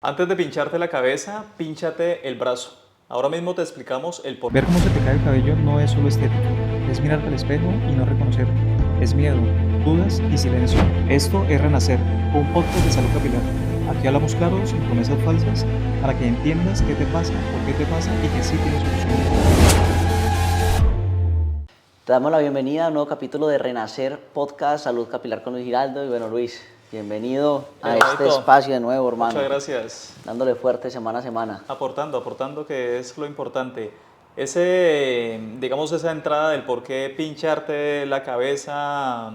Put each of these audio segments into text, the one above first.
Antes de pincharte la cabeza, pínchate el brazo. Ahora mismo te explicamos el por qué. Ver cómo se te cae el cabello no es solo estética, es mirarte al espejo y no reconocerte. Es miedo, dudas y silencio. Esto es Renacer, un podcast de salud capilar. Aquí hablamos claro, sin promesas falsas, para que entiendas qué te pasa, por qué te pasa y que sí tienes solución. Te damos la bienvenida a un nuevo capítulo de Renacer Podcast Salud Capilar con Luis Giraldo. Y bueno, Luis, bienvenido Mi a este hermanito, espacio de nuevo, muchas hermano. gracias. Dándole fuerte semana a semana. Aportando, que es lo importante. Esa entrada del por qué pincharte la cabeza,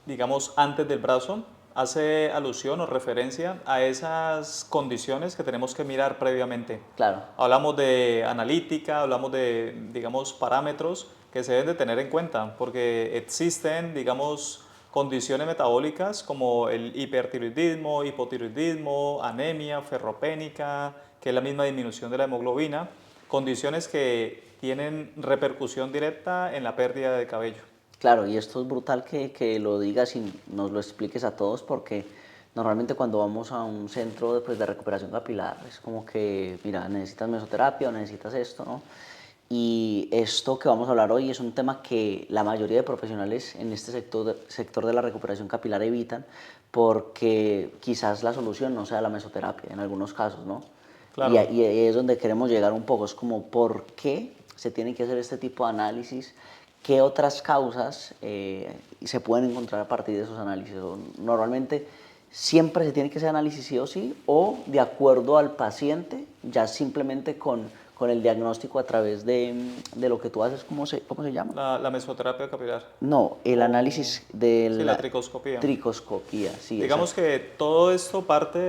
digamos, antes del brazo, hace alusión o referencia a esas condiciones que tenemos que mirar previamente. Claro, Hablamos de analítica, hablamos de, digamos, parámetros que se deben de tener en cuenta, porque existen, digamos, condiciones metabólicas como el hipertiroidismo, hipotiroidismo, anemia ferropénica, que es la misma disminución de la hemoglobina, condiciones que tienen repercusión directa en la pérdida de cabello. claro, y esto es brutal que lo digas y nos lo expliques a todos porque normalmente cuando vamos a un centro de recuperación capilar es como que, mira, necesitas mesoterapia o necesitas esto, ¿no? Y esto que vamos a hablar hoy es un tema que la mayoría de profesionales en este sector de la recuperación capilar evitan porque quizás la solución no sea la mesoterapia en algunos casos, ¿no? Y, Claro. y es donde queremos llegar un poco, es como por qué se tiene que hacer este tipo de análisis, qué otras causas se pueden encontrar a partir de esos análisis. Normalmente siempre se tiene que hacer análisis sí o sí, o de acuerdo al paciente, ya simplemente con el diagnóstico a través de lo que tú haces, ¿cómo se llama? La mesoterapia capilar. No, el O, análisis de sí, la la tricoscopía. tricoscopía, sí, Digamos exacto. que todo esto parte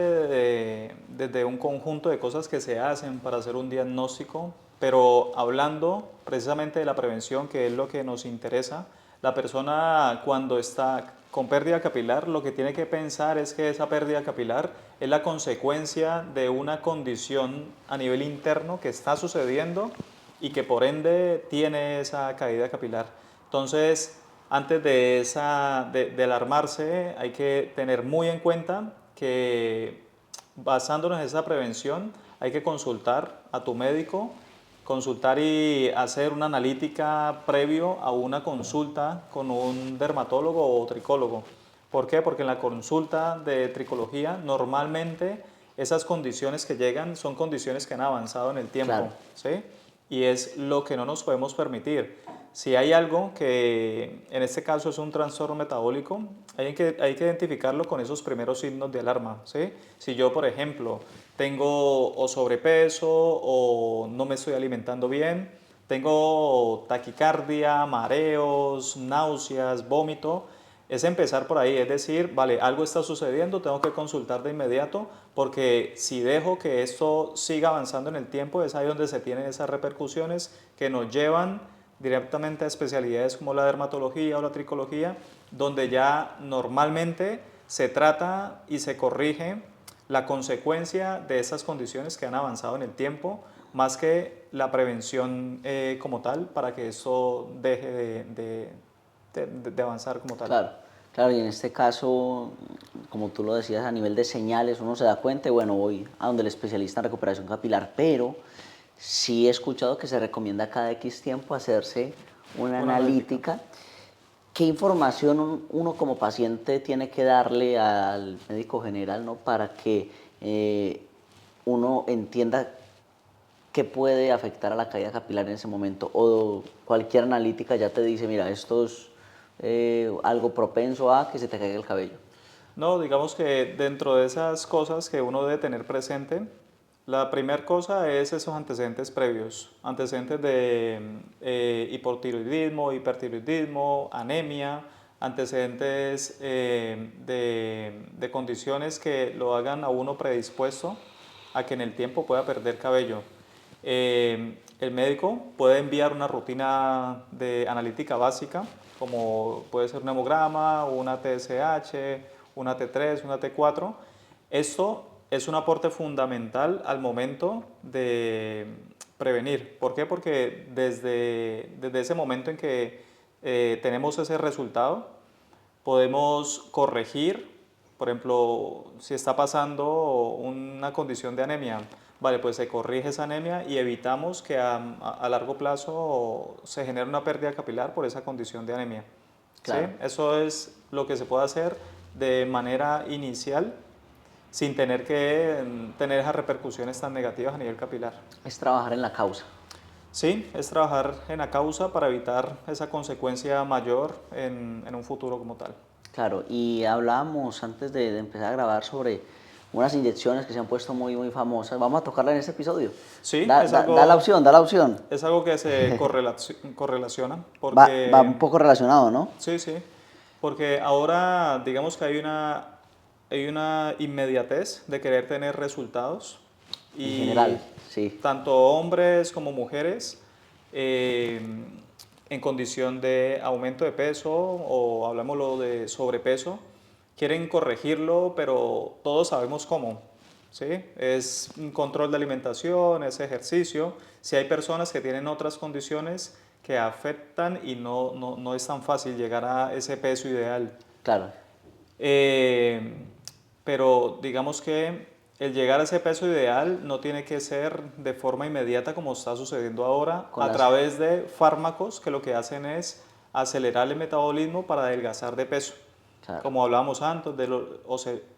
desde un conjunto de cosas que se hacen para hacer un diagnóstico, pero hablando precisamente de la prevención, que es lo que nos interesa, la persona cuando está con pérdida capilar, lo que tiene que pensar es que esa pérdida capilar es la consecuencia de una condición a nivel interno que está sucediendo y que por ende tiene esa caída capilar. Entonces, antes de alarmarse, hay que tener muy en cuenta que basándonos en esa prevención, hay que consultar a tu médico, consultar y hacer una analítica previo a una consulta con un dermatólogo o tricólogo. ¿Por qué? Porque en la consulta de tricología normalmente esas condiciones que llegan son condiciones que han avanzado en el Claro, tiempo, ¿sí? Y es lo que no nos podemos permitir. Si hay algo que en este caso es un trastorno metabólico, hay que identificarlo con esos primeros signos de alarma, ¿sí? Si yo, por ejemplo, tengo o sobrepeso o no me estoy alimentando bien, tengo taquicardia, mareos, náuseas, vómito, es empezar por ahí, es decir, vale, algo está sucediendo, tengo que consultar de inmediato, porque si dejo que esto siga avanzando en el tiempo, es ahí donde se tienen esas repercusiones que nos llevan directamente a especialidades como la dermatología o la tricología, donde ya normalmente se trata y se corrige la consecuencia de esas condiciones que han avanzado en el tiempo, más que la prevención como tal, para que eso deje de avanzar como tal. claro, claro, y en este caso, como tú lo decías, a nivel de señales uno se da cuenta y bueno, voy a donde el especialista en recuperación capilar, pero sí he escuchado que se recomienda cada X tiempo hacerse una Una analítica. analítica. ¿Qué información uno como paciente tiene que darle al médico general, ¿no? Para que uno entienda qué puede afectar a la caída capilar en ese momento? O cualquier analítica ya te dice, mira, esto es algo propenso a que se te caiga el cabello. No, digamos que dentro de esas cosas que uno debe tener presente, la primera cosa es esos antecedentes previos, antecedentes de hipotiroidismo, hipertiroidismo, anemia, antecedentes de condiciones que lo hagan a uno predispuesto a que en el tiempo pueda perder cabello. El médico puede enviar una rutina de analítica básica, como puede ser un hemograma, una TSH, una T3, una T4. Esto es un aporte fundamental al momento de prevenir. ¿Por qué? Porque desde ese momento en que tenemos ese resultado, podemos corregir Por ejemplo, si está pasando una condición de anemia, vale, pues se corrige esa anemia y evitamos que a largo plazo se genere una pérdida capilar por esa condición de anemia. ¿Sí? Claro. Eso es lo que se puede hacer de manera inicial sin tener que tener esas repercusiones tan negativas a nivel capilar. Es trabajar en la causa. Sí, es trabajar en la causa para evitar esa consecuencia mayor en un futuro como tal. Claro, y hablábamos antes de empezar a grabar sobre unas inyecciones que se han puesto muy famosas. Vamos a tocarla en este episodio. Sí, Da la opción, da la opción. es algo que se correlaciona porque... Va un poco relacionado, ¿no? Sí, sí, porque ahora digamos que hay una inmediatez de querer tener resultados En y general, sí. tanto hombres como mujeres eh, en condición de aumento de peso o hablámoslo de sobrepeso, quieren corregirlo, pero todos sabemos cómo. ¿Sí? Es un control de alimentación, es ejercicio. Si hay personas que tienen otras condiciones que afectan y no es tan fácil llegar a ese peso ideal. Claro, Pero digamos que el llegar a ese peso ideal no tiene que ser de forma inmediata como está sucediendo ahora Con a las- través de fármacos que lo que hacen es acelerar el metabolismo para adelgazar de peso. claro. Como hablábamos antes de los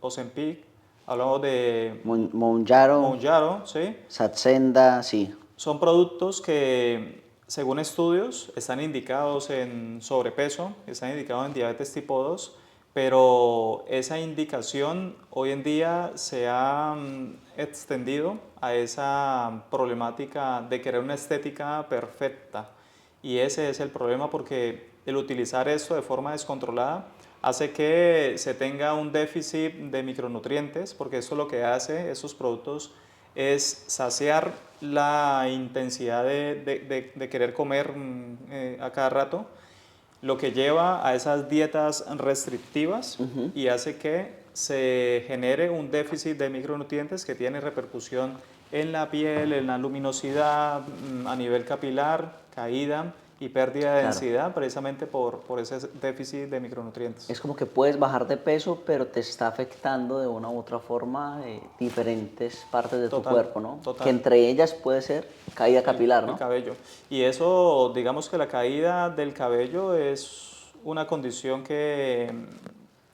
Ozempic, hablamos de Mounjaro, Mounjaro, ¿sí? Satsenda, sí. Son productos que, según estudios, están indicados en sobrepeso, están indicados en diabetes tipo 2, pero esa indicación hoy en día se ha extendido a esa problemática de querer una estética perfecta. Y ese es el problema porque el utilizar esto de forma descontrolada hace que se tenga un déficit de micronutrientes, porque eso lo que hace, esos productos, es saciar la intensidad de querer comer a cada rato, lo que lleva a esas dietas restrictivas y hace que se genere un déficit de micronutrientes que tiene repercusión en la piel, en la luminosidad, a nivel capilar, caída y pérdida de Claro. densidad precisamente por ese déficit de micronutrientes. Es como que puedes bajar de peso, pero te está afectando de una u otra forma diferentes partes de tu Total, cuerpo, ¿no? total. Que entre ellas puede ser caída capilar, El ¿no? cabello. Y eso, digamos que la caída del cabello es una condición que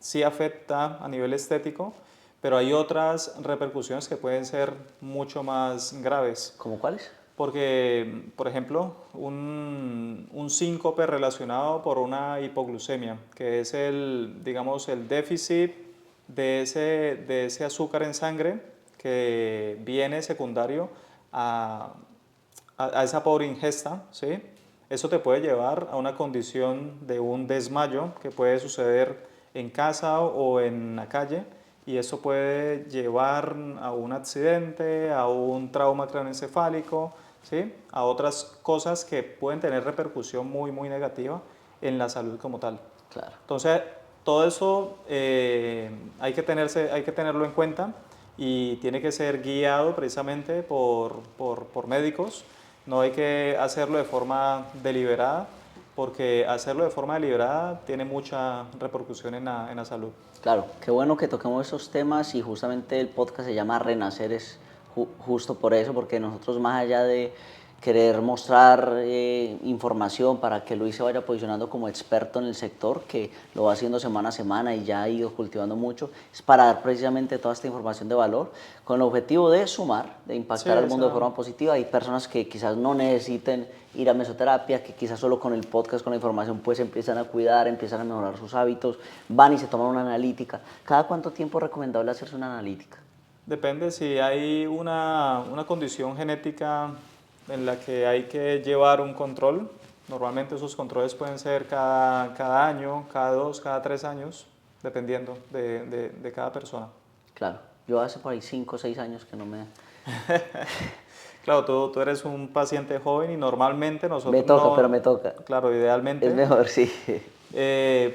sí afecta a nivel estético, pero hay otras repercusiones que pueden ser mucho más graves. ¿Cómo cuáles? Porque, por ejemplo, un síncope relacionado por una hipoglucemia, que es digamos, el déficit de ese azúcar en sangre que viene secundario a esa pobre ingesta, ¿sí? Eso te puede llevar a una condición de un desmayo que puede suceder en casa o en la calle y eso puede llevar a un accidente, a un trauma craneoencefálico, ¿sí? A otras cosas que pueden tener repercusión muy negativa en la salud como tal. Claro. Entonces, todo eso hay que tenerlo en cuenta y tiene que ser guiado precisamente por médicos. No hay que hacerlo de forma deliberada, porque hacerlo de forma deliberada tiene mucha repercusión en la salud. Claro, qué bueno que toquemos esos temas y justamente el podcast se llama Renacer, es justo por eso, porque nosotros más allá de querer mostrar información para que Luis se vaya posicionando como experto en el sector, que lo va haciendo semana a semana y ya ha ido cultivando mucho, es para dar precisamente toda esta información de valor con el objetivo de sumar, de impactar al mundo de forma positiva. Hay personas que quizás no necesiten ir a mesoterapia, que quizás solo con el podcast, con la información, pues empiezan a cuidar, empiezan a mejorar sus hábitos, van y se toman una analítica. ¿Cada cuánto tiempo es recomendable hacerse una analítica? Depende si hay una condición genética en la que hay que llevar un control. Normalmente esos controles pueden ser cada año, cada 2, cada 3 años, dependiendo de cada persona. Claro, yo hace por ahí 5 o 6 años que no me... Claro, tú eres un paciente joven y normalmente nosotros Me toca, pero me toca. Claro, idealmente. Es mejor, sí.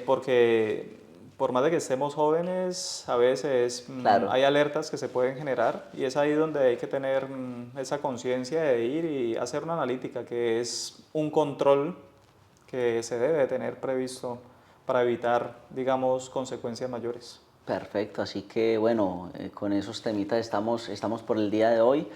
Porque por más de que estemos jóvenes, a veces Claro. hay alertas que se pueden generar y es ahí donde hay que tener esa conciencia de ir y hacer una analítica, que es un control que se debe tener previsto para evitar, digamos, consecuencias mayores. Perfecto, así que bueno, con esos temitas estamos por el día de hoy.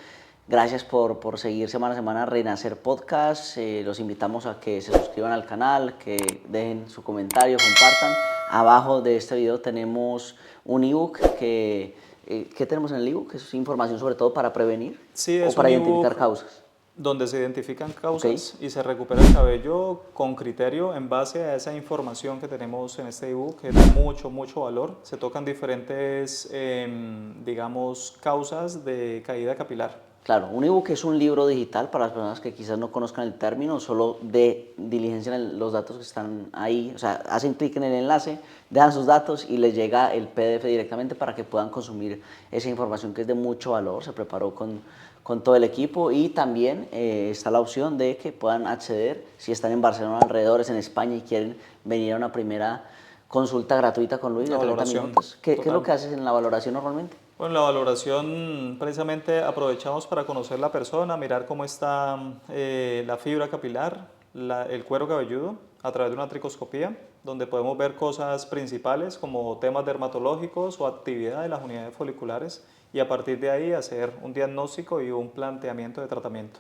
Gracias por seguir semana a semana Renacer Podcast. Los invitamos a que se suscriban al canal, que dejen su comentario, compartan. Abajo de este video tenemos un ebook ¿qué tenemos en el ebook? Es información sobre todo para prevenir Sí, o es para un identificar ebook causas. donde se identifican causas y se recupera el cabello con criterio en base a esa información que tenemos en este ebook, que es de mucho, mucho valor. Se tocan diferentes, digamos, causas de caída capilar. Claro, un ebook es un libro digital para las personas que quizás no conozcan el término, solo diligencian los datos que están ahí, o sea, hacen clic en el enlace, dejan sus datos y les llega el PDF directamente para que puedan consumir esa información que es de mucho valor. Se preparó con todo el equipo y también está la opción de que puedan acceder, si están en Barcelona, alrededores, en España y quieren venir a una primera consulta gratuita con Luis de La 30 valoración minutos. ¿Qué es lo total. que haces en la valoración normalmente? Bueno, la valoración precisamente aprovechamos para conocer la persona, mirar cómo está la fibra capilar, el cuero cabelludo a través de una tricoscopía, donde podemos ver cosas principales como temas dermatológicos o actividad de las unidades foliculares y a partir de ahí hacer un diagnóstico y un planteamiento de tratamiento.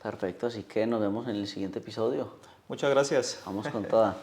Perfecto, así que nos vemos en el siguiente episodio. Muchas gracias. Vamos con toda.